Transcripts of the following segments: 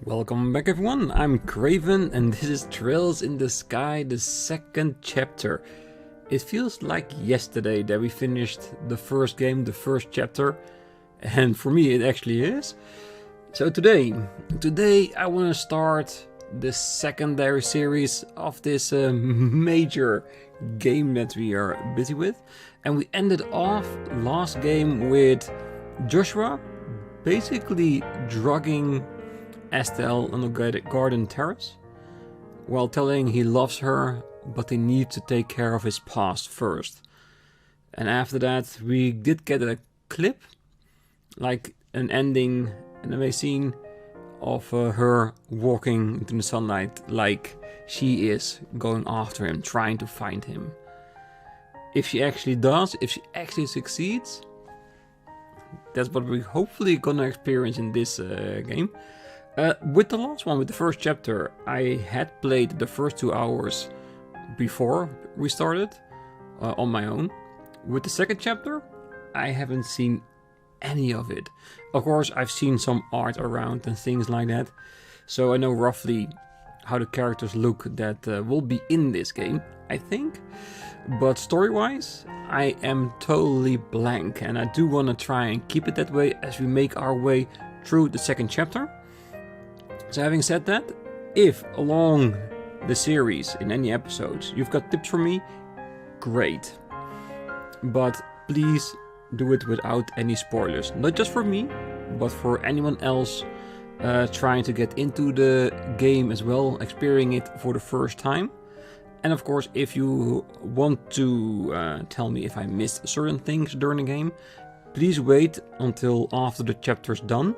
Welcome back everyone, I'm Craven and this is Trails in the Sky, the second chapter. It feels like yesterday that we finished the first game, the first chapter, and for me it actually is. So today I want to start the secondary series of this major game that we are busy with. And we ended off last game with Joshua basically drugging Estelle on the garden terrace while telling he loves her, but he needs to take care of his past first. And after that we did get a clip, like an ending, an amazing scene of her walking into the sunlight like she is going after him, trying to find him. If she actually does, if she actually succeeds, that's what we're hopefully gonna experience in this game. With the last one, with the first chapter, I had played the first 2 hours before we started on my own. With the second chapter, I haven't seen any of it. Of course, I've seen some art around and things like that, so I know roughly how the characters look that will be in this game, I think. But story-wise, I am totally blank, and I do want to try and keep it that way as we make our way through the second chapter. So having said that, if along the series, in any episodes, you've got tips for me, great. But please do it without any spoilers. Not just for me, but for anyone else trying to get into the game as well, experiencing it for the first time. And of course, if you want to tell me if I missed certain things during the game, please wait until after the chapter's done.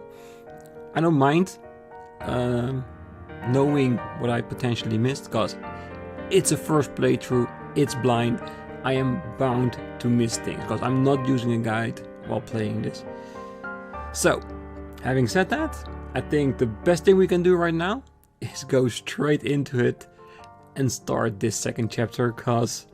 I don't mind knowing what I potentially missed, because it's a first playthrough, it's blind, I am bound to miss things, because I'm not using a guide while playing this. So, having said that, I think the best thing we can do right now is go straight into it and start this second chapter, because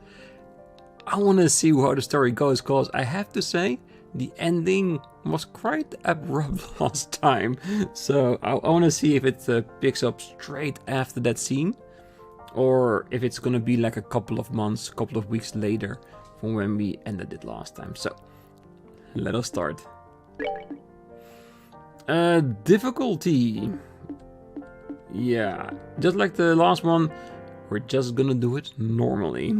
I want to see how the story goes, because I have to say, the ending was quite abrupt last time, so I want to see if it picks up straight after that scene, or if it's gonna be like a couple of months, couple of weeks later from when we ended it last time. So, let us start. Difficulty. Yeah, just like the last one, we're just gonna do it normally.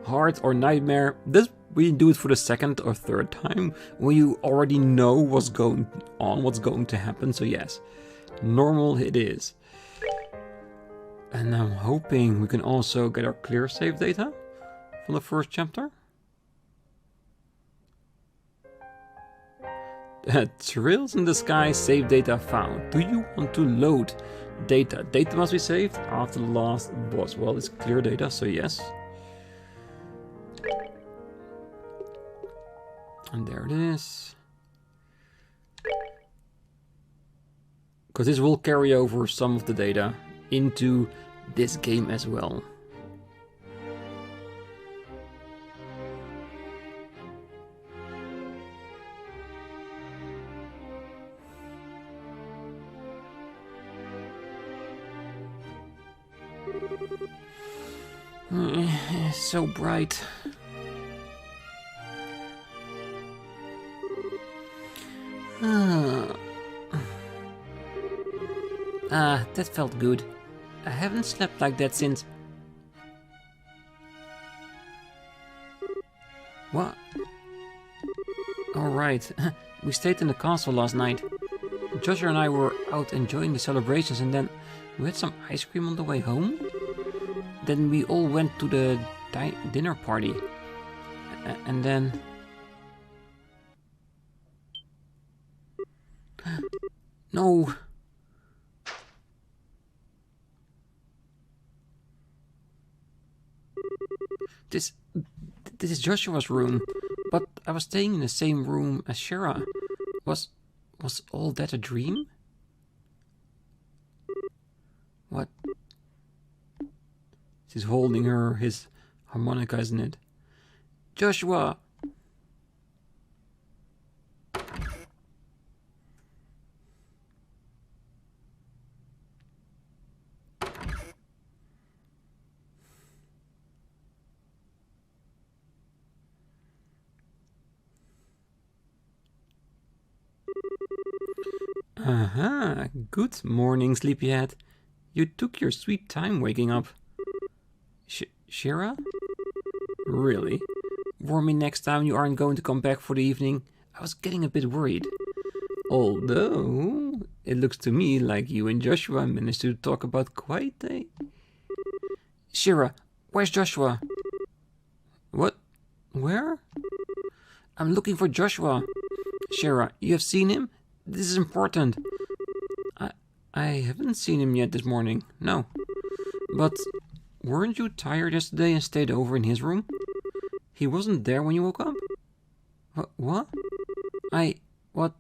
Hard or nightmare, this we do it for the second or third time when you already know what's going on, what's going to happen. So yes, normal it is. And I'm hoping we can also get our clear save data from the first chapter. Trails in the Sky, save data found. Do you want to load data? Data must be saved after the last boss. Well, it's clear data, so yes. And there it is. Because this will carry over some of the data into this game as well. It's so bright. That felt good. I haven't slept like that since... What? Alright, we stayed in the castle last night. Joshua and I were out enjoying the celebrations, and then we had some ice cream on the way home. Then we all went to the dinner party. And then... No! This is Joshua's room, but I was staying in the same room as Shara. Was all that a dream? What? She's holding his harmonica, isn't it? Joshua! Aha, good morning, sleepyhead. You took your sweet time waking up. Shira? Really? Warn me next time you aren't going to come back for the evening. I was getting a bit worried. Although, it looks to me like you and Joshua managed to talk about quite a... Shira, where's Joshua? What? Where? I'm looking for Joshua. Shira, you have seen him? This is important. I haven't seen him yet this morning, no. But weren't you tired yesterday and stayed over in his room? He wasn't there when you woke up? What? What?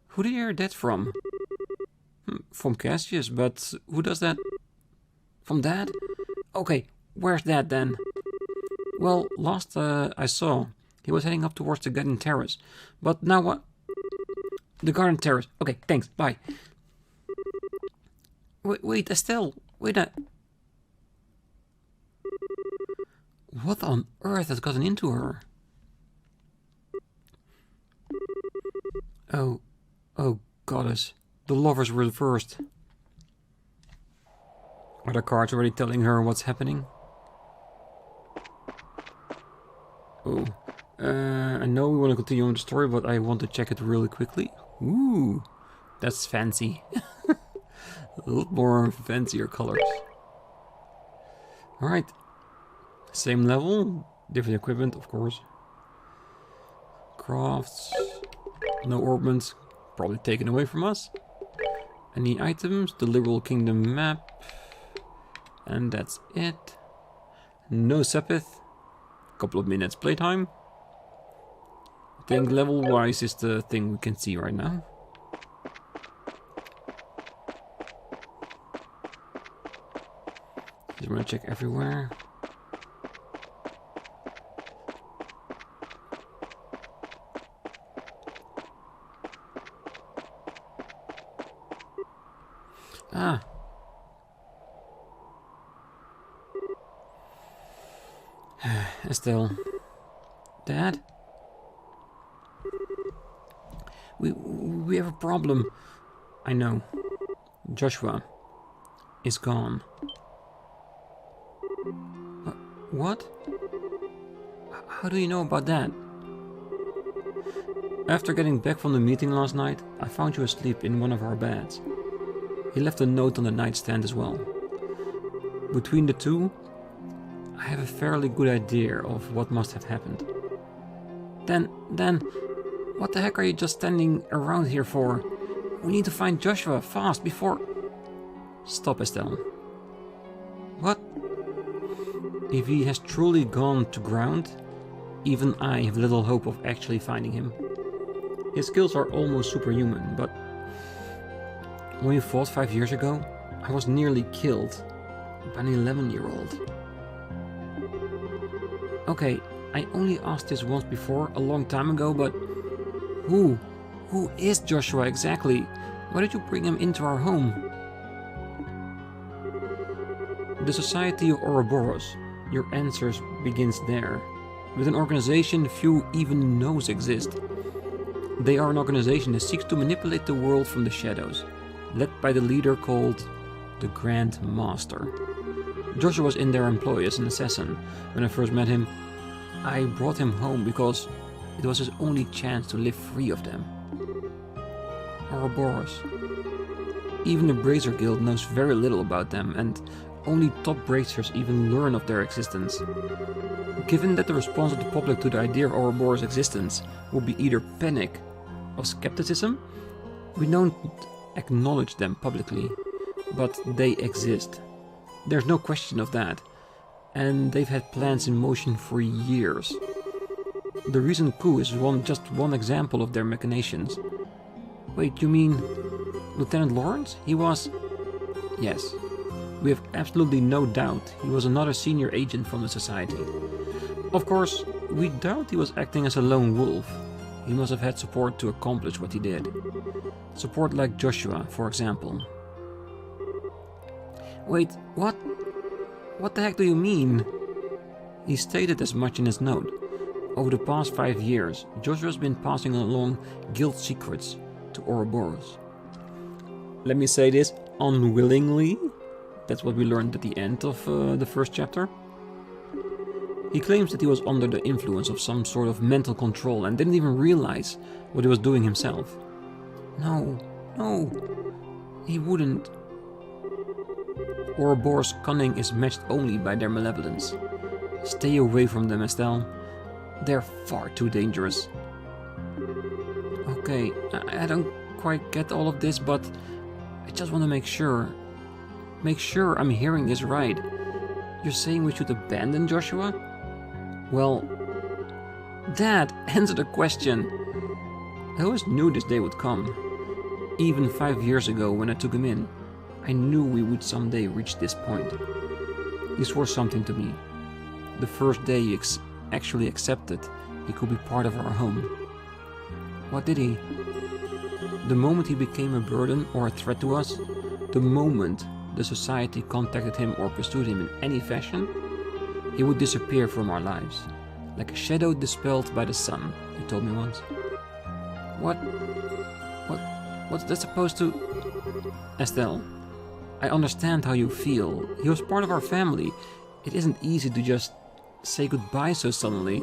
Who did you hear that from? From Cassius, but who does that? From Dad? Okay, where's Dad then? Well, last I saw, he was heading up towards the garden terrace. But now what? The garden terrace. Okay, thanks, bye. Wait, Estelle, wait a... What on earth has gotten into her? Oh goddess, the lovers were first. Are the cards already telling her what's happening? I know we want to continue on the story, but I want to check it really quickly. Ooh, that's fancy. A lot more fancier colors. Alright. Same level, different equipment, of course. Crafts. No orbments, probably taken away from us. Any items? The Liberl Kingdom map. And that's it. No Sepith. Couple of minutes playtime. I think level-wise is the thing we can see right now. Just want to check everywhere. Ah. Estelle. Dad? We have a problem. I know. Joshua is gone. What? How do you know about that? After getting back from the meeting last night, I found you asleep in one of our beds. He left a note on the nightstand as well. Between the two, I have a fairly good idea of what must have happened. Then, what the heck are you just standing around here for? We need to find Joshua fast before... Stop, Estelle. What? If he has truly gone to ground, even I have little hope of actually finding him. His skills are almost superhuman, but... When we fought 5 years ago, I was nearly killed by an 11-year-old. Okay, I only asked this once before, a long time ago, but... Who is Joshua exactly? Why did you bring him into our home? The Society of Ouroboros. Your answers begins there. With an organization few even knows exist. They are an organization that seeks to manipulate the world from the shadows, led by the leader called the Grand Master. Joshua was in their employ as an assassin. When I first met him, I brought him home because it was his only chance to live free of them. Ouroboros. Even the Bracer Guild knows very little about them, and only top bracers even learn of their existence. Given that the response of the public to the idea of Ouroboros' existence will be either panic or skepticism, we don't acknowledge them publicly, but they exist. There's no question of that, and they've had plans in motion for years. The recent coup is just one example of their machinations. Wait, you mean Lieutenant Lawrence? He was... Yes. We have absolutely no doubt he was another senior agent from the Society. Of course, we doubt he was acting as a lone wolf. He must have had support to accomplish what he did. Support like Joshua, for example. Wait, what? What the heck do you mean? He stated as much in his note. Over the past 5 years, Joshua's been passing along guild secrets to Ouroboros. let me say this, unwillingly. That's what we learned at the end of the first chapter. He claims that he was under the influence of some sort of mental control and didn't even realize what he was doing himself. No, he wouldn't. Ouroboros' cunning is matched only by their malevolence. Stay away from them, Estelle. They're far too dangerous. Okay, I don't quite get all of this, but I just want to make sure I'm hearing this right. You're saying we should abandon Joshua? Well, that answered the question. I always knew this day would come. Even 5 years ago when I took him in, I knew we would someday reach this point. He swore something to me. The first day he actually accepted he could be part of our home. What did he? The moment he became a burden or a threat to us, the moment the society contacted him or pursued him in any fashion, he would disappear from our lives, like a shadow dispelled by the sun, he told me once. What's that supposed to... Estelle, I understand how you feel. He was part of our family. It isn't easy to just say goodbye so suddenly.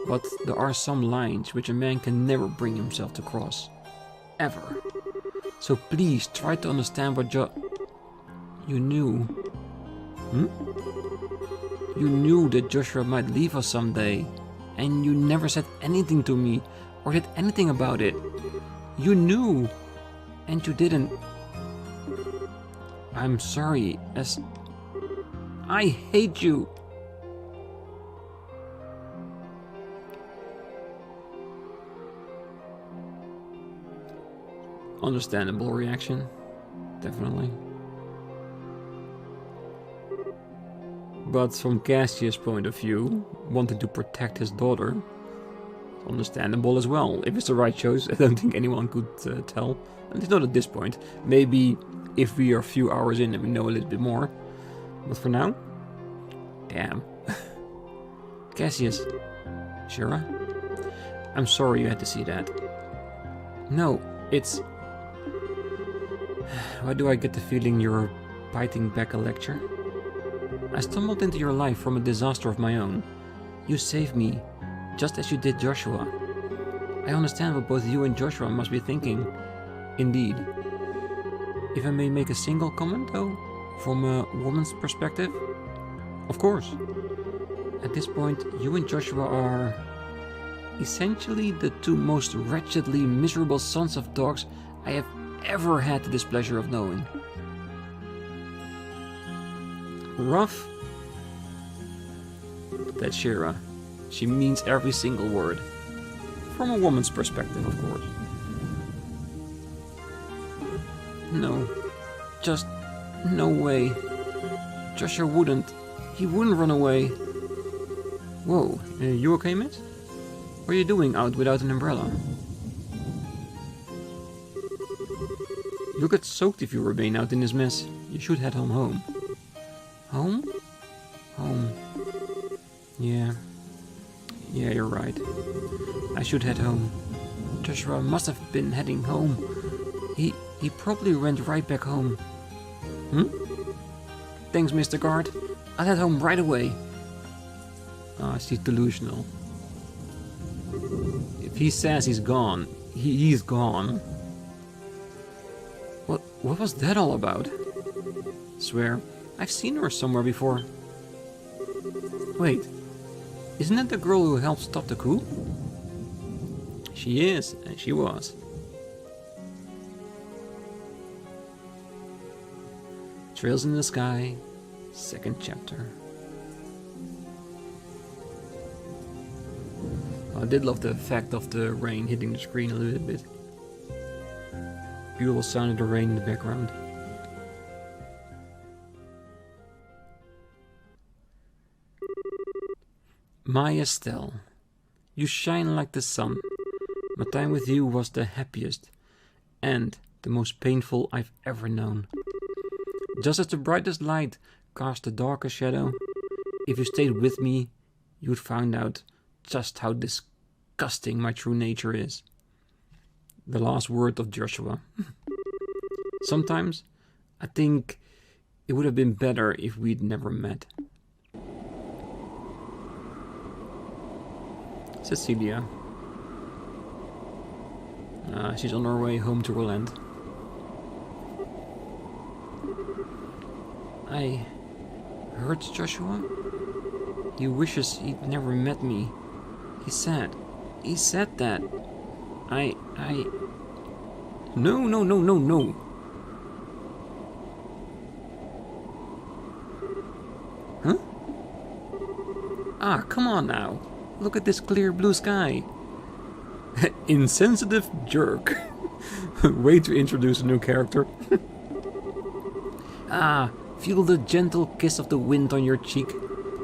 But there are some lines which a man can never bring himself to cross. Ever. So please try to understand what you knew. You knew that Joshua might leave us someday. And you never said anything to me or did anything about it. You knew. And you didn't. I'm sorry, I hate you. Understandable reaction, definitely. But from Cassius' point of view, wanting to protect his daughter, understandable as well. If it's the right choice, I don't think anyone could tell. At least not at this point. Maybe if we are a few hours in and we know a little bit more. But for now, damn. Cassius, Shira, I'm sorry you had to see that. No, it's... Why do I get the feeling you're biting back a lecture? I stumbled into your life from a disaster of my own. You saved me, just as you did Joshua. I understand what both you and Joshua must be thinking. Indeed. If I may make a single comment, though, from a woman's perspective? Of course. At this point, you and Joshua are... essentially the two most wretchedly miserable sons of dogs I have ever had the displeasure of knowing. Rough? That's Shira. She means every single word. From a woman's perspective, of course. No. Just no way. Joshua wouldn't. He wouldn't run away. Whoa, you okay, miss? What are you doing out without an umbrella? You'll get soaked if you remain out in this mess. You should head home. Home? Home. Yeah, you're right. I should head home. Joshua must have been heading home. He probably went right back home. Thanks, Mr. Guard. I'll head home right away. She's delusional. If he says he's gone, he's gone. What was that all about? Swear, I've seen her somewhere before. Wait, isn't that the girl who helped stop the coup? She is, and she was. Trails in the Sky, 2nd chapter. I did love the effect of the rain hitting the screen a little bit. Beautiful sound of the rain in the background. My Estelle, you shine like the sun. My time with you was the happiest and the most painful I've ever known. Just as the brightest light cast the darkest shadow, if you stayed with me, you'd find out just how disgusting my true nature is. The last word of Joshua. Sometimes I think it would have been better if we'd never met. Cecilia. She's on her way home to Rolent. I heard Joshua. He wishes he'd never met me. He said that. No. Huh? Ah, come on now. Look at this clear blue sky. Insensitive jerk. Way to introduce a new character. Ah, feel the gentle kiss of the wind on your cheek.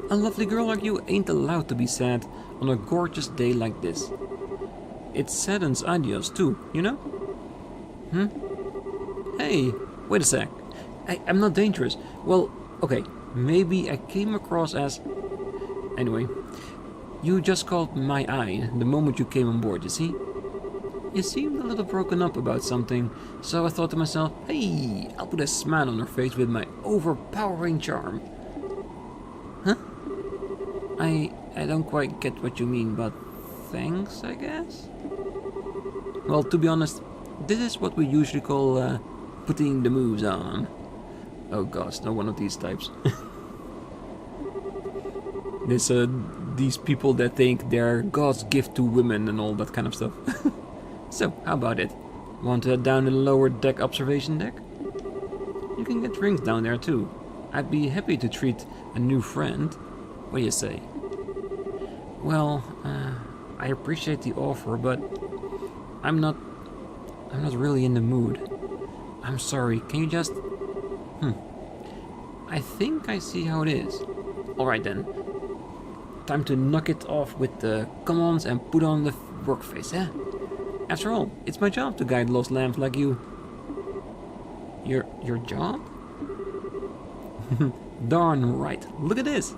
A lovely girl like you ain't allowed to be sad on a gorgeous day like this. It saddens adios too, you know? Hey, wait a sec. I'm not dangerous. Well, okay, maybe I came across as... Anyway, you just caught my eye the moment you came on board, you see? You seemed a little broken up about something, so I thought to myself, hey, I'll put a smile on her face with my overpowering charm. Huh? I don't quite get what you mean, but thanks, I guess? Well, to be honest, this is what we usually call putting the moves on. Oh gosh, not one of these types. There's these people that think they're God's gift to women and all that kind of stuff. So, how about it? Want to head down to the lower deck observation deck? You can get drinks down there too. I'd be happy to treat a new friend. What do you say? Well, I appreciate the offer, but I'm not really in the mood. I'm sorry, can you just... I think I see how it is. Alright then. Time to knock it off with the come-ons and put on the work face, eh? After all, it's my job to guide lost lambs like you. Your job? Darn right. Look at this.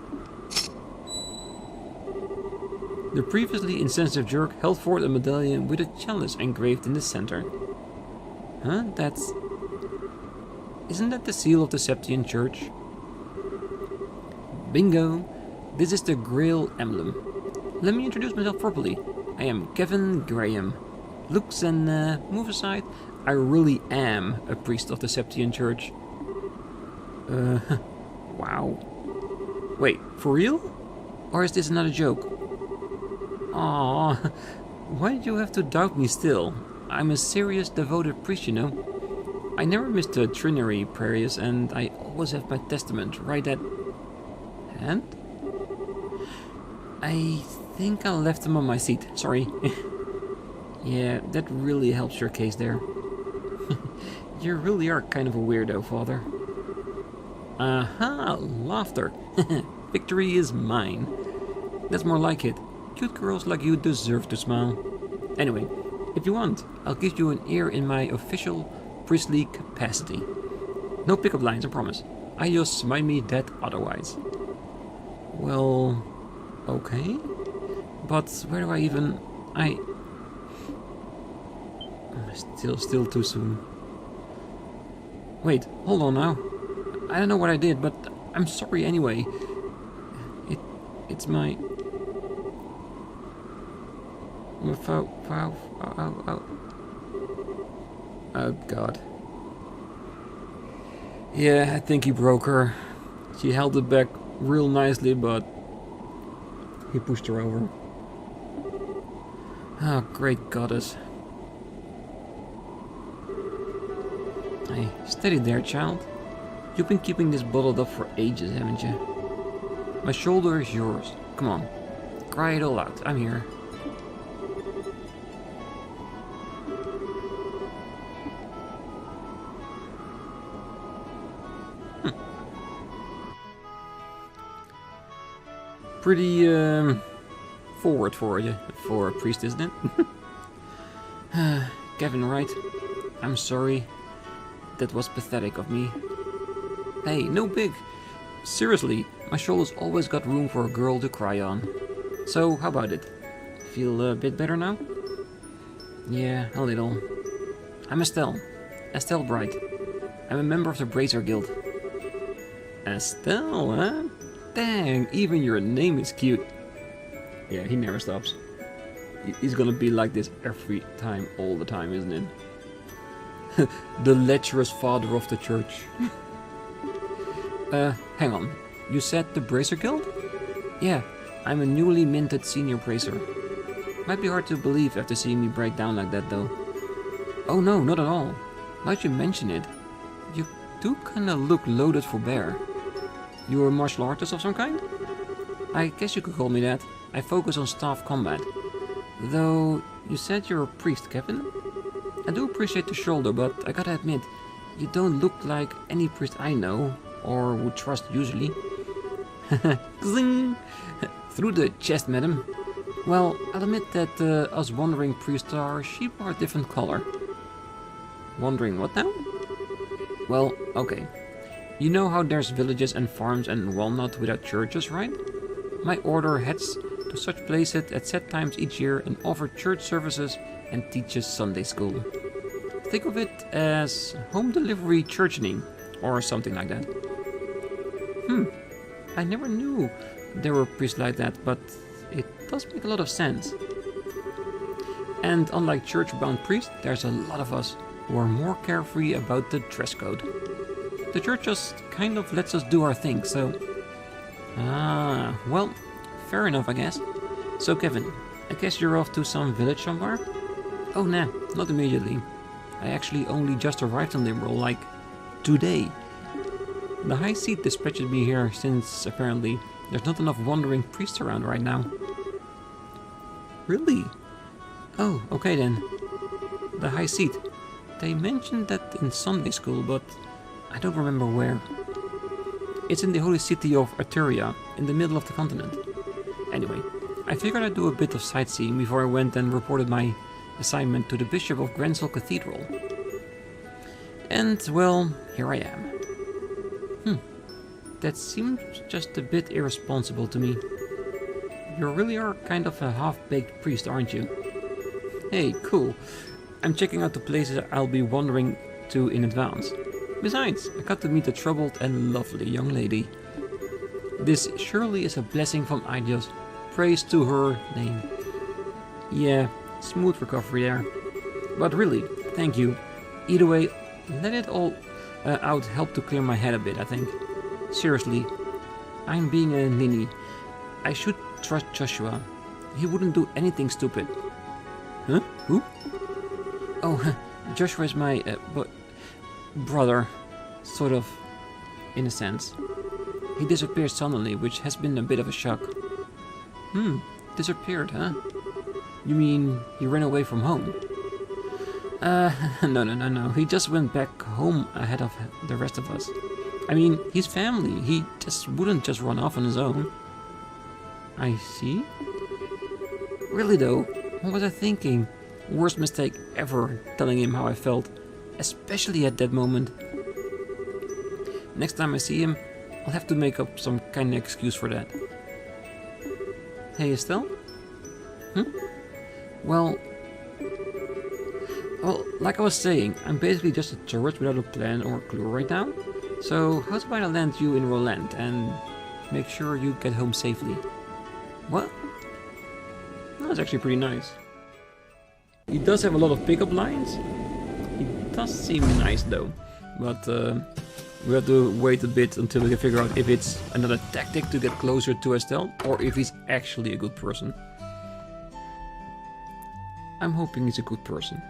The previously insensitive jerk held forth a medallion with a chalice engraved in the center. Huh? Isn't that the seal of the Septian Church? Bingo! This is the Grail emblem. Let me introduce myself properly. I am Kevin Graham. Looks and move aside, I really am a priest of the Septian Church. Wow. Wait, for real? Or is this another joke? Aww, why did you have to doubt me still? I'm a serious devoted priest, you know. I never missed the trinary prayers, and I always have my testament right at hand. I think I left them on my seat, sorry. Yeah, that really helps your case there. You really are kind of a weirdo, Father. Aha, laughter. Victory is mine. That's more like it. Cute girls like you deserve to smile. Anyway, if you want, I'll give you an ear in my official priestly capacity. No pickup lines, I promise. I just might me dead otherwise. Well, okay. But where do I even... Still too soon. Wait, hold on now. I don't know what I did, but I'm sorry anyway. It's my... Oh god. Yeah, I think he broke her. She held it back real nicely, but he pushed her over. Oh, great goddess. Hey, steady there, child. You've been keeping this bottled up for ages, haven't you? My shoulder is yours. Come on. Cry it all out. I'm here. Pretty, forward for you, for a priest, isn't it? Kevin, right? I'm sorry. That was pathetic of me. Hey, no big. Seriously, my shoulder's always got room for a girl to cry on. So, how about it? Feel a bit better now? Yeah, a little. I'm Estelle. Estelle Bright. I'm a member of the Bracer Guild. Estelle, huh? Dang, even your name is cute. Yeah, he never stops. He's gonna be like this every time, all the time, isn't it? The lecherous father of the church. Hang on. You said the Bracer Guild? Yeah, I'm a newly minted senior bracer. Might be hard to believe after seeing me break down like that, though. Oh no, not at all. Now you mention it, you do kinda look loaded for bear. You're a martial artist of some kind? I guess you could call me that. I focus on staff combat. Though, you said you're a priest, Kevin? I do appreciate the shoulder, but I gotta admit, you don't look like any priest I know, or would trust usually. Zing! Through the chest, madam. Well, I'll admit that us wandering priests are sheep are a different color. Wandering what now? Well, okay. You know how there's villages and farms and whatnot without churches, right? My order heads to such places at set times each year and offers church services and teaches Sunday school. Think of it as home delivery churchening, or something like that. I never knew there were priests like that, but it does make a lot of sense. And unlike church-bound priests, there's a lot of us who are more carefree about the dress code. The church just kind of lets us do our thing, so... Ah, well, fair enough, I guess. So Kevin, I guess you're off to some village somewhere? Oh nah, not immediately. I actually only just arrived in Liberl, like, today. The High Seat dispatched me here since, apparently, there's not enough wandering priests around right now. Really? Oh, okay then. The High Seat. They mentioned that in Sunday school, but I don't remember where. It's in the holy city of Arturia, in the middle of the continent. Anyway, I figured I'd do a bit of sightseeing before I went and reported my assignment to the Bishop of Grancel Cathedral. And, well, here I am. That seems just a bit irresponsible to me. You really are kind of a half-baked priest, aren't you? Hey, cool. I'm checking out the places I'll be wandering to in advance. Besides, I got to meet a troubled and lovely young lady. This surely is a blessing from Idios. Praise to her name. Yeah, smooth recovery there. But really, thank you. Either way, let it all out help to clear my head a bit, I think. Seriously, I'm being a ninny. I should trust Joshua. He wouldn't do anything stupid. Huh? Who? Oh, Joshua is my brother, sort of, in a sense. He disappeared suddenly, which has been a bit of a shock. Disappeared, huh? You mean he ran away from home? No. He just went back home ahead of the rest of us. I mean, he's family. He just wouldn't just run off on his own. I see. Really though, what was I thinking? Worst mistake ever, telling him how I felt. Especially at that moment. Next time I see him, I'll have to make up some kind of excuse for that. Hey Estelle? Well, like I was saying, I'm basically just a tourist without a plan or a clue right now. So, how's about I land you in Rolent and make sure you get home safely? What? That's actually pretty nice. He does have a lot of pickup lines. He does seem nice though. But we have to wait a bit until we can figure out if it's another tactic to get closer to Estelle or if he's actually a good person. I'm hoping he's a good person.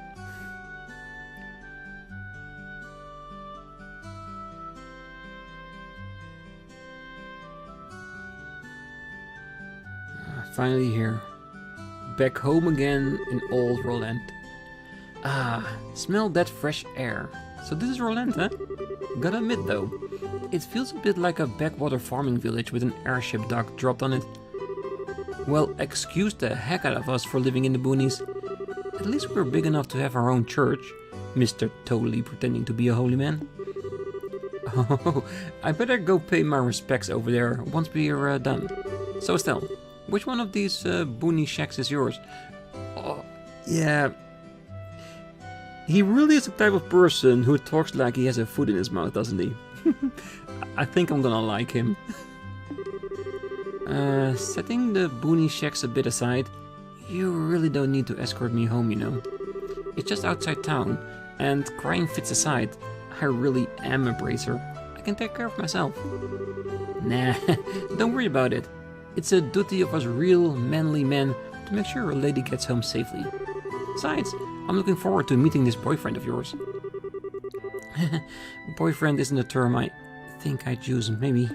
Finally here. Back home again in old Rolent. Ah, smell that fresh air. So this is Rolent, huh? Gotta admit though, it feels a bit like a backwater farming village with an airship dock dropped on it. Well, excuse the heck out of us for living in the boonies. At least we're big enough to have our own church, Mr. Totally pretending to be a holy man. Oh, I better go pay my respects over there once we're done. So Estelle, which one of these boonie shacks is yours? Oh, yeah. He really is the type of person who talks like he has a foot in his mouth, doesn't he? I think I'm gonna like him. Setting the boonie shacks a bit aside, you really don't need to escort me home, you know. It's just outside town, and crying fits aside, I really am a bracer. I can take care of myself. Nah, don't worry about it. It's a duty of us real, manly men to make sure a lady gets home safely. Besides, I'm looking forward to meeting this boyfriend of yours. Boyfriend isn't a term I think I'd use, maybe.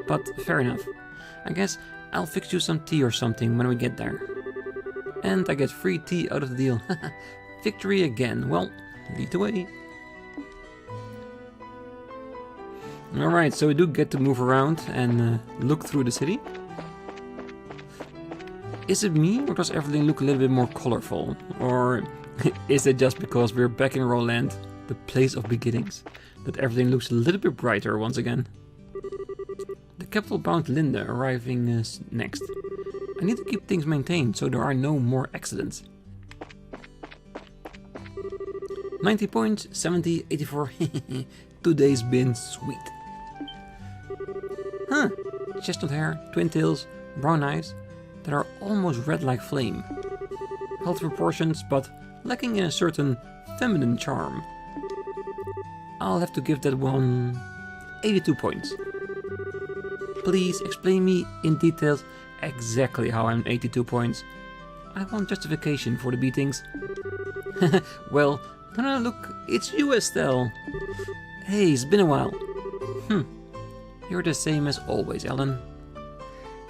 But fair enough. I guess I'll fix you some tea or something when we get there. And I get free tea out of the deal. Victory again. Well, lead the way. Alright, so we do get to move around and look through the city. Is it me, or does everything look a little bit more colorful? Or is it just because we're back in Rolent, the place of beginnings, that everything looks a little bit brighter once again? The capital-bound Linda arriving next. I need to keep things maintained so there are no more accidents. 90 points, 70, 84. Today's been sweet. Huh, chestnut hair, twin tails, brown eyes that are almost red like flame. Healthy proportions, but lacking in a certain feminine charm. I'll have to give that one 82 points. Please explain me in details exactly how I'm 82 points. I want justification for the beatings. Well, no, look, it's you, Estelle. Hey, it's been a while. You're the same as always, Ellen.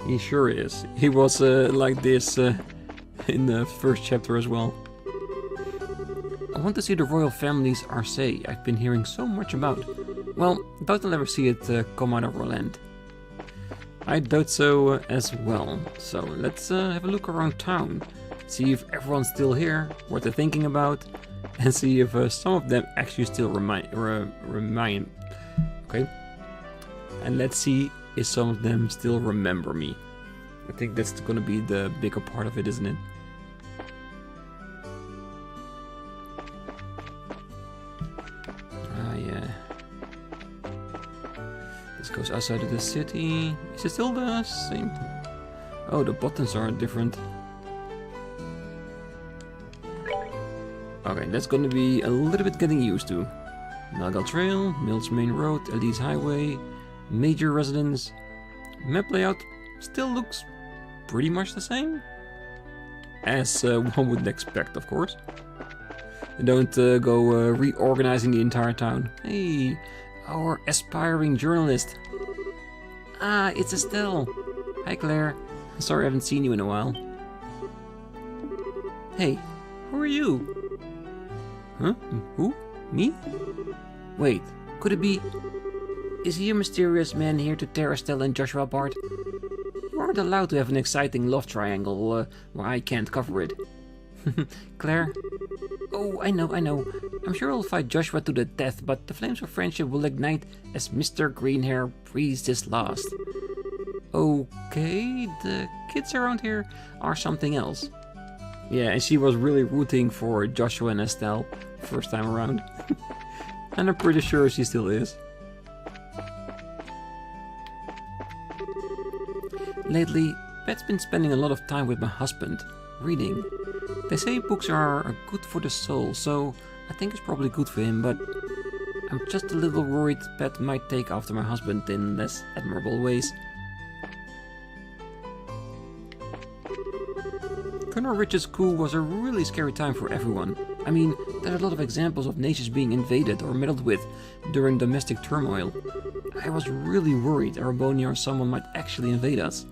He sure is. He was like this in the first chapter as well. I want to see the royal family's Arce I've been hearing so much about. Well, doubt I'll ever see it come out of Rolent. I doubt so as well. So let's have a look around town. See if everyone's still here, what they're thinking about, and see if some of them actually still remind. Okay. And let's see if some of them still remember me. I think that's gonna be the bigger part of it, isn't it? Ah, yeah. This goes outside of the city. Is it still the same? Oh, the buttons are different. Okay, that's gonna be a little bit getting used to. Nalgal Trail, Mills Main Road, Elise Highway, Major Residence. Map layout still looks pretty much the same. As one would expect, of course. You don't go reorganizing the entire town. Hey, our aspiring journalist. Ah, it's Estelle. Hi, Claire. Sorry I haven't seen you in a while. Hey, who are you? Huh? Who? Me? Wait, could it be... Is he a mysterious man here to tear Estelle and Joshua apart? You aren't allowed to have an exciting love triangle where I can't cover it. Claire? Oh, I know. I'm sure I'll fight Joshua to the death, but the flames of friendship will ignite as Mr. Greenhair breathes his last. Okay, the kids around here are something else. Yeah, and she was really rooting for Joshua and Estelle first time around. And I'm pretty sure she still is. Lately, Pet's been spending a lot of time with my husband, reading. They say books are good for the soul, so I think it's probably good for him, but I'm just a little worried Pet might take after my husband in less admirable ways. Colonel Rich's coup was a really scary time for everyone. I mean, there are a lot of examples of nations being invaded or meddled with during domestic turmoil. I was really worried Arabonia or someone might actually invade us.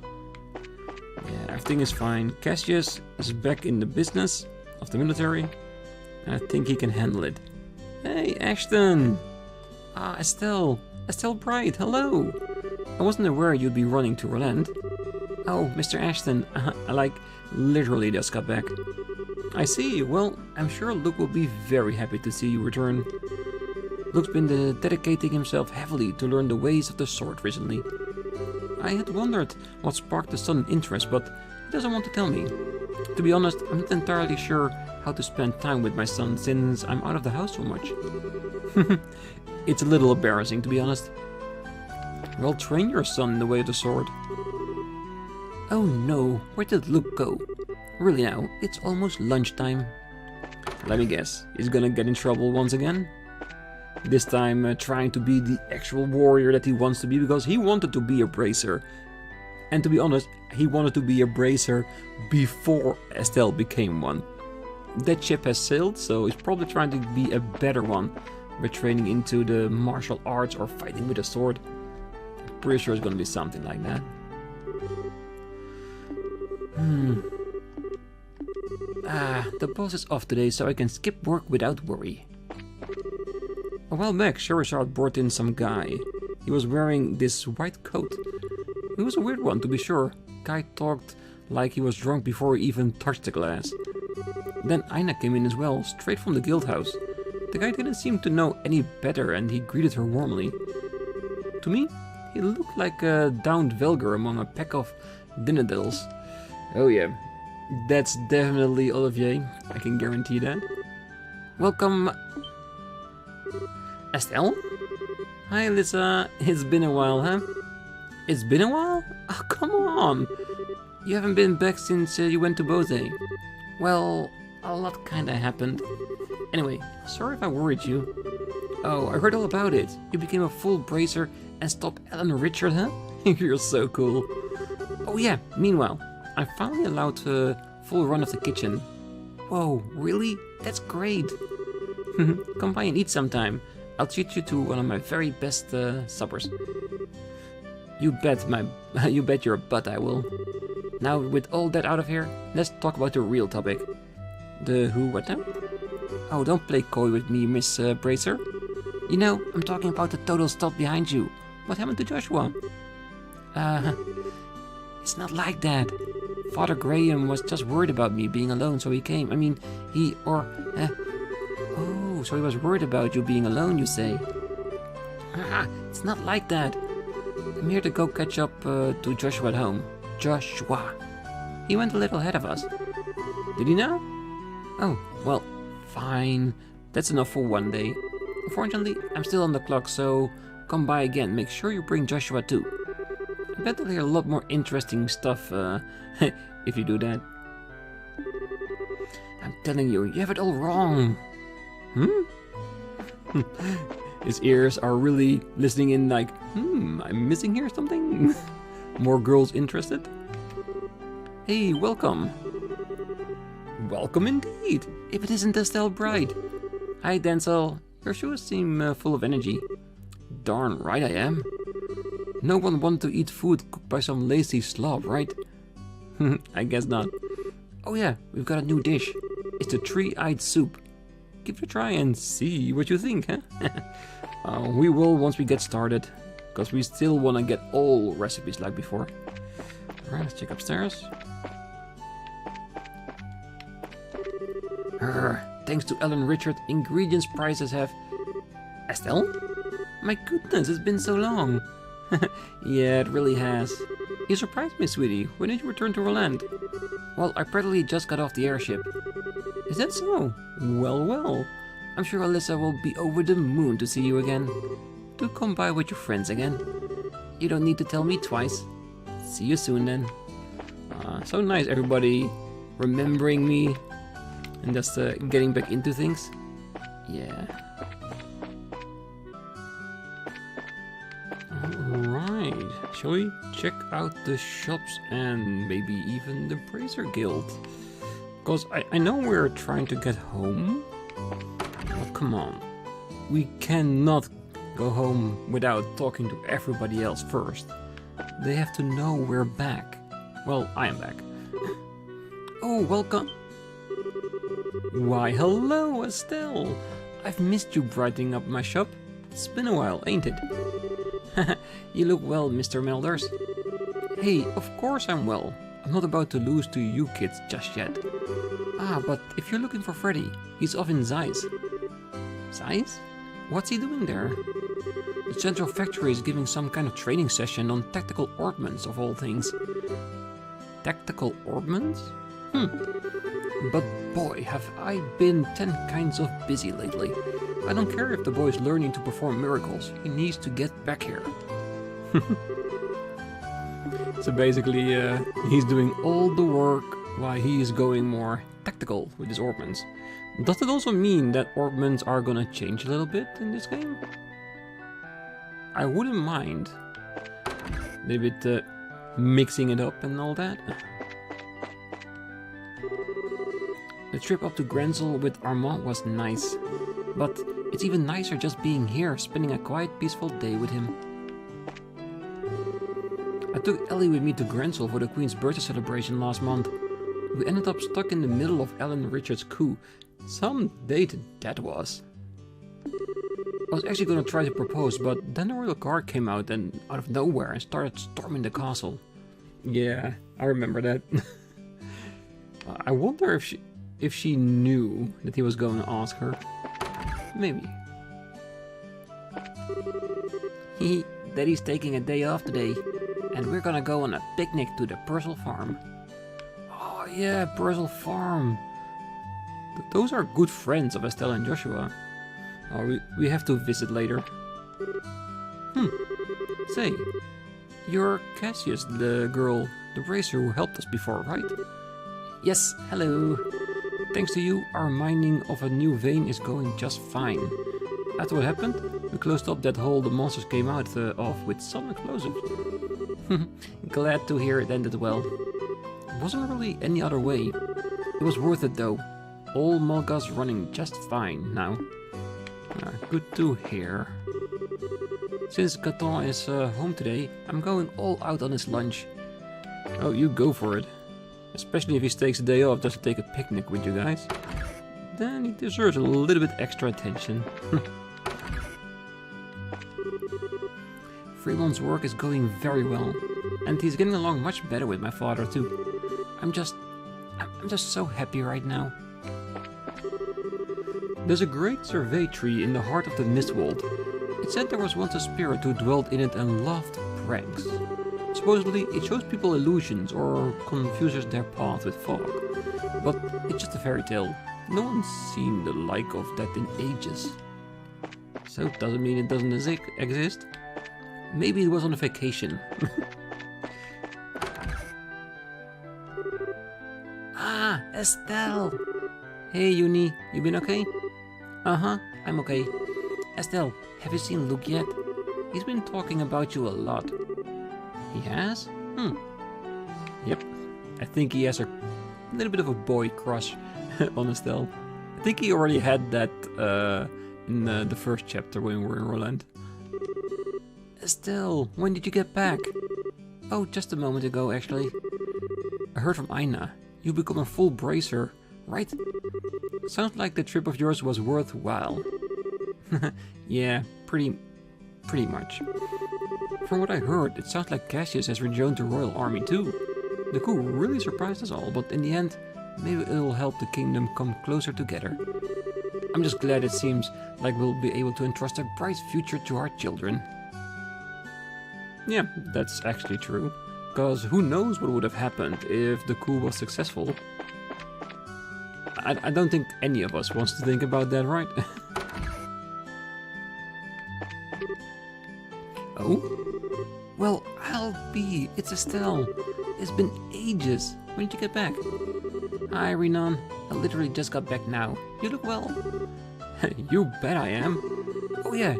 Yeah, everything is fine. Cassius is back in the business of the military, and I think he can handle it. Hey, Ashton! Ah, Estelle! Estelle Bright, hello! I wasn't aware you'd be running to Rolent. Oh, Mr. Ashton, I literally just got back. I see, well, I'm sure Luke will be very happy to see you return. Luke's been dedicating himself heavily to learn the ways of the sword recently. I had wondered what sparked the sudden interest, but he doesn't want to tell me. To be honest, I'm not entirely sure how to spend time with my son since I'm out of the house so much. It's a little embarrassing, to be honest. Well, train your son in the way of the sword. Oh no, where did Luke go? Really now, it's almost lunchtime. Let me guess, he's gonna get in trouble once again? This time trying to be the actual warrior that he wants to be, because he wanted to be a bracer. And to be honest, he wanted to be a bracer before Estelle became one. That ship has sailed, so he's probably trying to be a better one by training into the martial arts or fighting with a sword. I'm pretty sure it's gonna be something like that. The boss is off today, so I can skip work without worry. A while back, Charizard brought in some guy. He was wearing this white coat. It was a weird one, to be sure. Guy talked like he was drunk before he even touched the glass. Then Aina came in as well, straight from the guild house. The guy didn't seem to know any better, and he greeted her warmly. To me, he looked like a downed Velger among a pack of Dinadils. Oh yeah, that's definitely Olivier, I can guarantee that. Welcome... Estelle? Hi Alyssa, it's been a while, huh? It's been a while? Oh, come on! You haven't been back since you went to Bose. Well, a lot kinda happened. Anyway, sorry if I worried you. Oh, I heard all about it. You became a full bracer and stopped Alan Richard, huh? You're so cool. Oh yeah, meanwhile, I'm finally allowed a full run of the kitchen. Whoa, really? That's great. Come by and eat sometime. I'll treat you to one of my very best suppers. You bet your butt I will. Now, with all that out of here, let's talk about the real topic. The who, what now? Oh, don't play coy with me, Miss Bracer. You know, I'm talking about the total stop behind you. What happened to Joshua? It's not like that. Father Graham was just worried about me being alone, so he came. I mean, Oh, so he was worried about you being alone, you say? It's not like that. I'm here to go catch up to Joshua at home. Joshua. He went a little ahead of us. Did he now? Oh, well, fine. That's enough for one day. Unfortunately, I'm still on the clock, so come by again. Make sure you bring Joshua too. I bet they'll hear a lot more interesting stuff if you do that. I'm telling you, you have it all wrong. His ears are really listening in like, I'm missing here something? More girls interested? Hey, welcome. Welcome indeed, if it isn't Estelle Bride. Hi, Denzel. Your shoes seem full of energy. Darn right I am. No one wanted to eat food cooked by some lazy slob, right? I guess not. Oh yeah, we've got a new dish. It's the tree-eyed soup. Give it a try and see what you think, huh? We will once we get started, because we still want to get all recipes like before. Alright, let's check upstairs. Thanks to Alan Richard, ingredients prices have... Estelle? My goodness, it's been so long. Yeah, it really has. You surprised me, sweetie. When did you return to Rolent? Well, I practically just got off the airship. Is that so? Well, well. I'm sure Alyssa will be over the moon to see you again. Do come by with your friends again. You don't need to tell me twice. See you soon then. So nice, everybody remembering me and just getting back into things. Yeah. Alright, shall we check out the shops and maybe even the Bracer Guild? Because I know we're trying to get home, but come on. We cannot go home without talking to everybody else first. They have to know we're back. Well, I am back. Oh, welcome. Why, hello, Estelle. I've missed you brightening up my shop. It's been a while, ain't it? You look well, Mr. Melders. Hey, of course I'm well. I'm not about to lose to you kids just yet. Ah, but if you're looking for Freddy, he's off in Zeiss. Zeiss? What's he doing there? The Central Factory is giving some kind of training session on tactical ordnance of all things. Tactical ordnance? But boy, have I been 10 kinds of busy lately. I don't care if the boy's learning to perform miracles, he needs to get back here. So basically, he's doing all the work while he is going more tactical with his ornaments. Does it also mean that ornaments are gonna change a little bit in this game? I wouldn't mind. Maybe mixing it up and all that. The trip up to Grancel with Armand was nice, but it's even nicer just being here, spending a quiet, peaceful day with him. I took Ellie with me to Grancel for the Queen's birthday celebration last month. We ended up stuck in the middle of Ellen Richards' coup. Some date that was. I was actually gonna try to propose, but then the royal guard came out and out of nowhere and started storming the castle. Yeah, I remember that. I wonder if she knew that he was going to ask her. Maybe. Daddy's taking a day off today, and we're gonna go on a picnic to the Purcell farm. Oh yeah, Purcell farm. Those are good friends of Estelle and Joshua. Oh, we have to visit later. Say, you're Cassius, the girl, the racer who helped us before, right? Yes, hello. Thanks to you, our mining of a new vein is going just fine. After what happened, we closed up that hole the monsters came out of with some explosives. Glad to hear it ended well. It wasn't really any other way. It was worth it though. All Malga's running just fine now. Good to hear. Since Gaton is home today, I'm going all out on his lunch. Oh, you go for it. Especially if he takes a day off just to take a picnic with you guys. Then he deserves a little bit extra attention. Freeman's work is going very well, and he's getting along much better with my father too. I'm just so happy right now. There's a great survey tree in the heart of the Mistwald. It said there was once a spirit who dwelt in it and loved pranks. Supposedly, it shows people illusions or confuses their path with fog. But it's just a fairy tale. No one's seen the like of that in ages. So it doesn't mean it doesn't exist. Maybe it was on a vacation. Ah, Estelle! Hey Uni, you been okay? Uh-huh, I'm okay. Estelle, have you seen Luke yet? He's been talking about you a lot. He has? Yep. I think he has a little bit of a boy crush on Estelle. I think he already had that in the first chapter when we were in Rolent. Estelle, when did you get back? Oh, just a moment ago actually. I heard from Aina. You become a full bracer, right? Sounds like the trip of yours was worthwhile. Yeah, pretty much. From what I heard, it sounds like Cassius has rejoined the royal army too. The coup really surprised us all, but in the end, maybe it'll help the kingdom come closer together. I'm just glad it seems like we'll be able to entrust a bright future to our children. Yeah, that's actually true. Because who knows what would have happened if the coup was successful. I don't think any of us wants to think about that, right? Oh? Well, I'll be. It's Estelle. It's been ages. When did you get back? Hi, Renan. I literally just got back now. You look well. You bet I am. Oh yeah,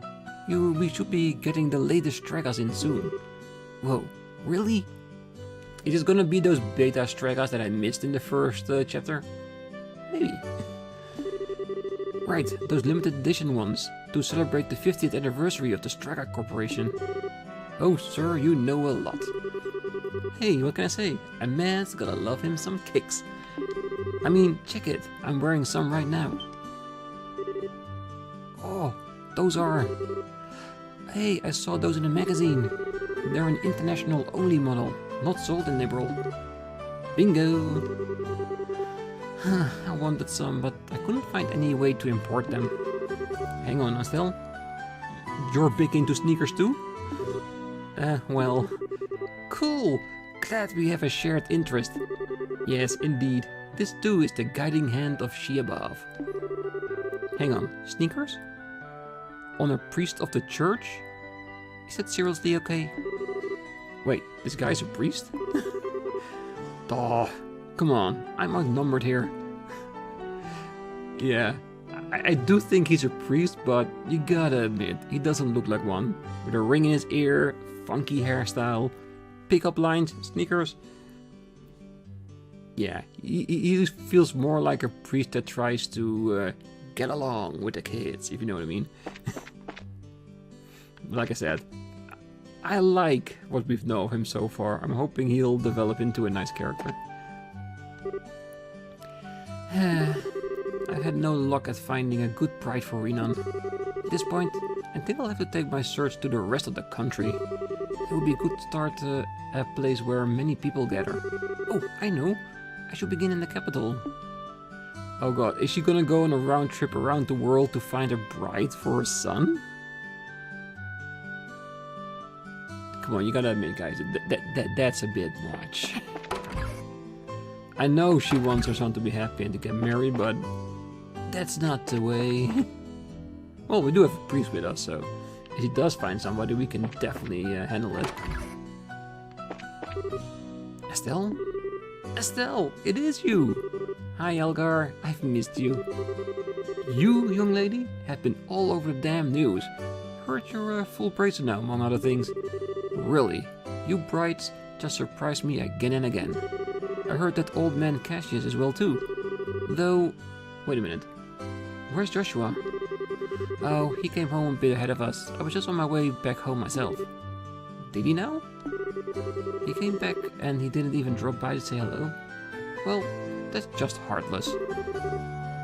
we should be getting the latest Stragas in soon. Whoa, really? It is gonna be those beta Stragas that I missed in the first chapter? Maybe. Right, those limited edition ones, to celebrate the 50th anniversary of the Straga Corporation. Oh sir, you know a lot. Hey, what can I say? A man's gotta love him some kicks. I mean, check it, I'm wearing some right now. Oh, those are... Hey, I saw those in a magazine. They're an international only model, not sold in Liberl. Bingo! I wanted some, but I couldn't find any way to import them. Hang on, Estelle. You're big into sneakers too? Well... Cool! Glad we have a shared interest. Yes, indeed. This too is the guiding hand of she above. Hang on, sneakers? Honor priest of the church? Is that seriously okay? Wait, this guy's a priest? Oh, come on, I'm outnumbered here. Yeah, I do think he's a priest, but you gotta admit, he doesn't look like one. With a ring in his ear, funky hairstyle, pickup lines, sneakers. Yeah, he feels more like a priest that tries to get along with the kids, if you know what I mean. Like I said, I like what we've known of him so far. I'm hoping he'll develop into a nice character. I've had no luck at finding a good bride for Renan. At this point, I think I'll have to take my search to the rest of the country. It would be good to start a place where many people gather. Oh, I know. I should begin in the capital. Oh god, is she gonna go on a round trip around the world to find a bride for her son? Come on, you gotta admit, guys, that's a bit much. I know she wants her son to be happy and to get married, but that's not the way. Well, we do have a priest with us, so if he does find somebody, we can definitely handle it. Estelle? Estelle, it is you! Hi, Elgar, I've missed you. You, young lady, have been all over the damn news. Heard you're a full praiser now, among other things. Really, you brides just surprise me again and again. I heard that old man Cassius as well too. Though, wait a minute. Where's Joshua? Oh, he came home a bit ahead of us. I was just on my way back home myself. Did he now? He came back and he didn't even drop by to say hello. Well, that's just heartless.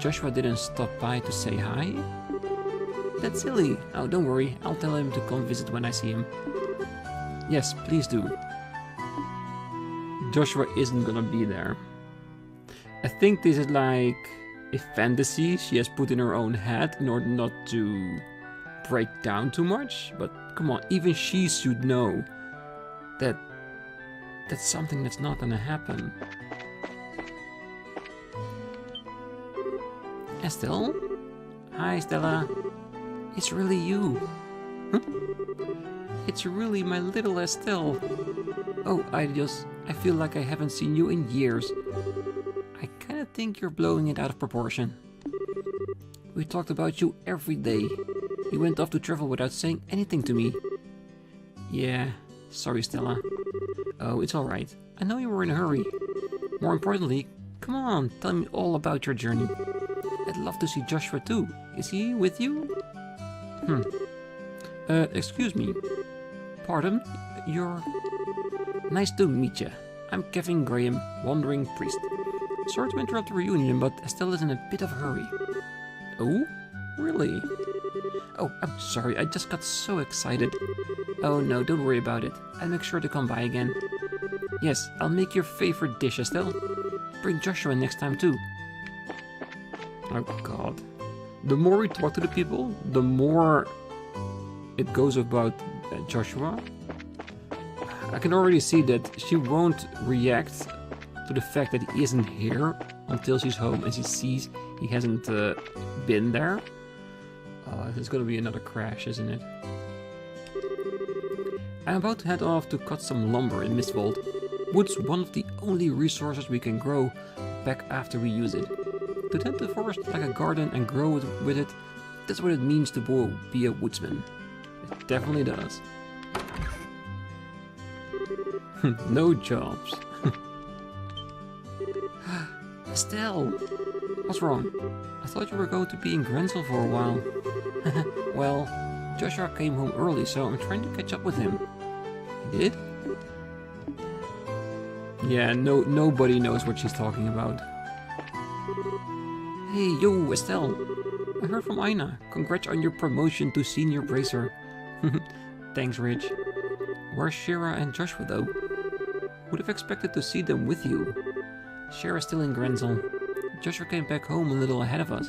Joshua didn't stop by to say hi? That's silly. Oh, don't worry. I'll tell him to come visit when I see him. Yes, please do. Joshua isn't gonna be there. I think this is like a fantasy she has put in her own head in order not to break down too much. But come on, even she should know that that's something that's not gonna happen. Estelle? Hi, Stella. It's really you. Huh? It's really my little Estelle. Oh, I feel like I haven't seen you in years. I kinda think you're blowing it out of proportion. We talked about you every day. You went off to travel without saying anything to me. Yeah, sorry, Stella. Oh, it's alright. I know you were in a hurry. More importantly, come on, tell me all about your journey. I'd love to see Joshua too. Is he with you? Excuse me. Pardon? You're... Nice to meet you. I'm Kevin Graham, Wandering Priest. Sorry to interrupt the reunion, but Estelle is in a bit of a hurry. Oh? Really? Oh, I'm sorry, I just got so excited. Oh no, don't worry about it. I'll make sure to come by again. Yes, I'll make your favorite dish, Estelle. Bring Joshua next time too. Oh god. The more we talk to the people, the more it goes about Joshua. I can already see that she won't react to the fact that he isn't here until she's home and she sees he hasn't been there. There's gonna be another crash, isn't it? I'm about to head off to cut some lumber in Mistfold. Wood's one of the only resources we can grow back after we use it. To tend the forest like a garden and grow with it, that's what it means to be a woodsman. It definitely does. No jobs. Estelle! What's wrong? I thought you were going to be in Grancel for a while. Well, Joshua came home early, so I'm trying to catch up with him. He did? Yeah, nobody knows what she's talking about. Hey, yo, Estelle. I heard from Aina. Congrats on your promotion to Senior Bracer. Thanks, Rich. Where's Shira and Joshua, though? Would have expected to see them with you. Shira's still in Grancel. Joshua came back home a little ahead of us.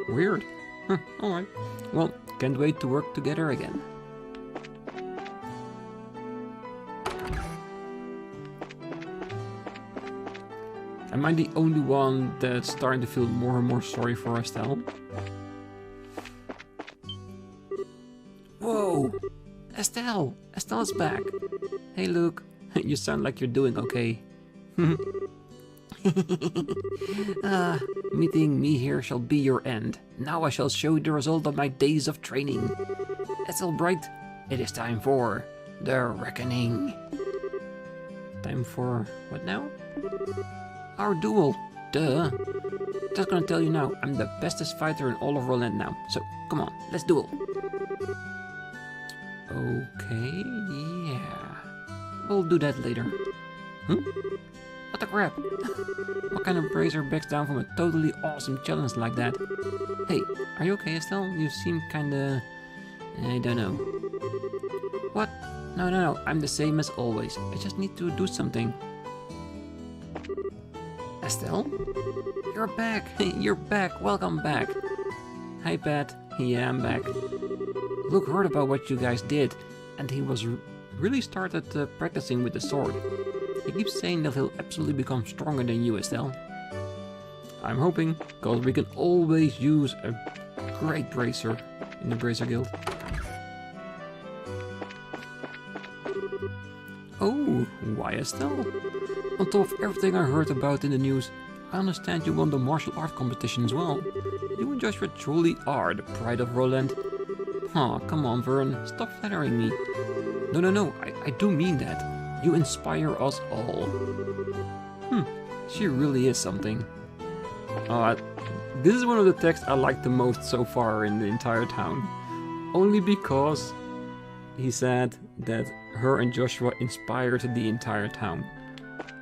Weird. Huh, alright. Well, can't wait to work together again. Am I the only one that's starting to feel more and more sorry for Estelle? Whoa! Estelle! Estelle's back! Hey Luke, you sound like you're doing okay. Meeting me here shall be your end. Now I shall show you the result of my days of training. Estelle Bright, it is time for the reckoning. Time for what now? Our duel. Duh. Just gonna tell you now, I'm the bestest fighter in all of Rolent now. So, come on, let's duel. Okay, yeah. We'll do that later. What the crap? What kind of bracer backs down from a totally awesome challenge like that? Hey, are you okay, Estelle? You seem kinda... I don't know. What? No, I'm the same as always. I just need to do something. Estelle? You're back! You're back! Welcome back! Hi, Pat. Yeah, I'm back. Luke heard about what you guys did, and he was really started practicing with the sword. He keeps saying that he'll absolutely become stronger than you, Estelle. I'm hoping, because we can always use a great bracer in the Bracer Guild. Oh, why Estelle? On top of everything I heard about in the news, I understand you won the martial art competition as well. You and Joshua truly are the pride of Rolent. Aw, come on Vern, stop flattering me. No, I do mean that. You inspire us all. She really is something. This is one of the texts I like the most so far in the entire town. Only because he said that her and Joshua inspired the entire town.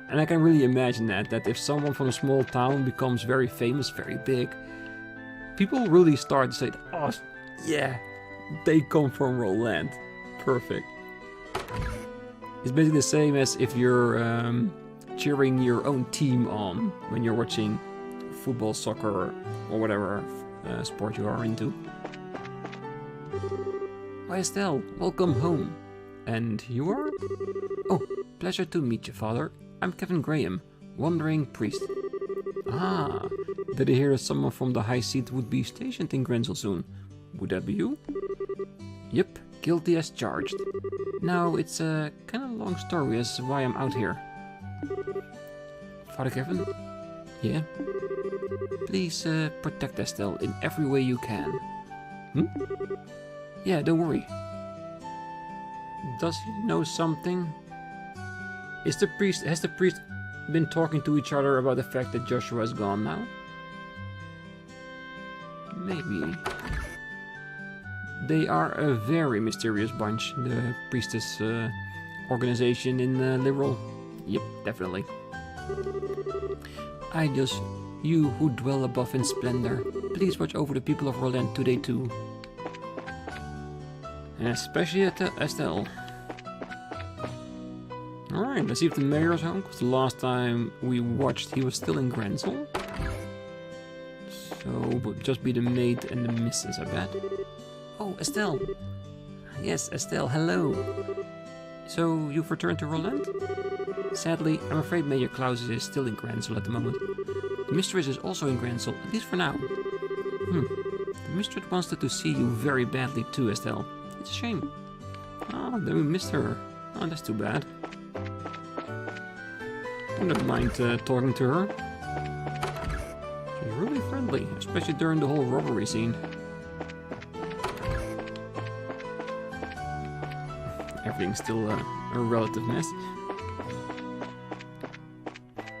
And I can really imagine that if someone from a small town becomes very famous, very big, people really start to say, oh yeah, they come from Rolent. Perfect. It's basically the same as if you're cheering your own team on when you're watching football, soccer, or whatever sport you are into. Why Estelle, welcome home. And you are? Oh, pleasure to meet you, Father. I'm Kevin Graham, Wandering Priest. Ah, did I hear someone from the High Seat would be stationed in Grancel soon? Would that be you? Yep, guilty as charged. Now, it's a kind of long story as why I'm out here. Father Kevin? Yeah? Please protect Estelle in every way you can. Yeah, don't worry. Does he know something? Has the priest been talking to each other about the fact that Joshua is gone now? Maybe. They are a very mysterious bunch, the priestess organization in Liberl. Yep, definitely. You who dwell above in splendor, please watch over the people of Rolent today too. And especially at Estelle. Alright, let's see if the mayor's home, because the last time we watched he was still in Grancel. So, would just be the maid and the missus, I bet. Oh, Estelle! Yes, Estelle, hello! So, you've returned to Rolent? Sadly, I'm afraid Mayor Klaus is still in Grancel at the moment. The mistress is also in Grancel, at least for now. The mistress wanted to see you very badly too, Estelle. It's a shame. Oh, then we missed her. Oh, that's too bad. I don't mind talking to her. She's really friendly, especially during the whole robbery scene. Everything's still a relative mess.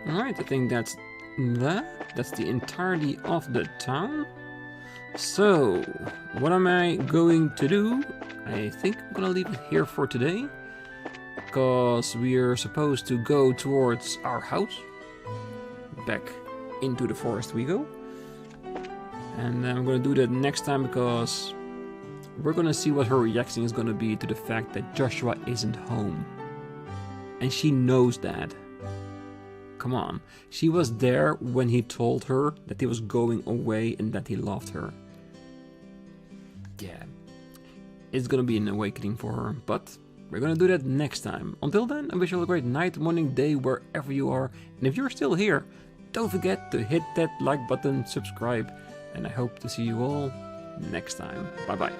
Alright, I think that's that. That's the entirety of the town. So, what am I going to do? I think I'm gonna leave it here for today. Because we're supposed to go towards our house. Back into the forest we go. And I'm gonna do that next time because we're gonna see what her reaction is gonna be to the fact that Joshua isn't home. And she knows that. Come on. She was there when he told her that he was going away and that he loved her. Yeah. It's gonna be an awakening for her, but we're gonna do that next time. Until then, I wish you all a great night, morning, day, wherever you are. And if you're still here, don't forget to hit that like button, subscribe, and I hope to see you all next time. Bye bye.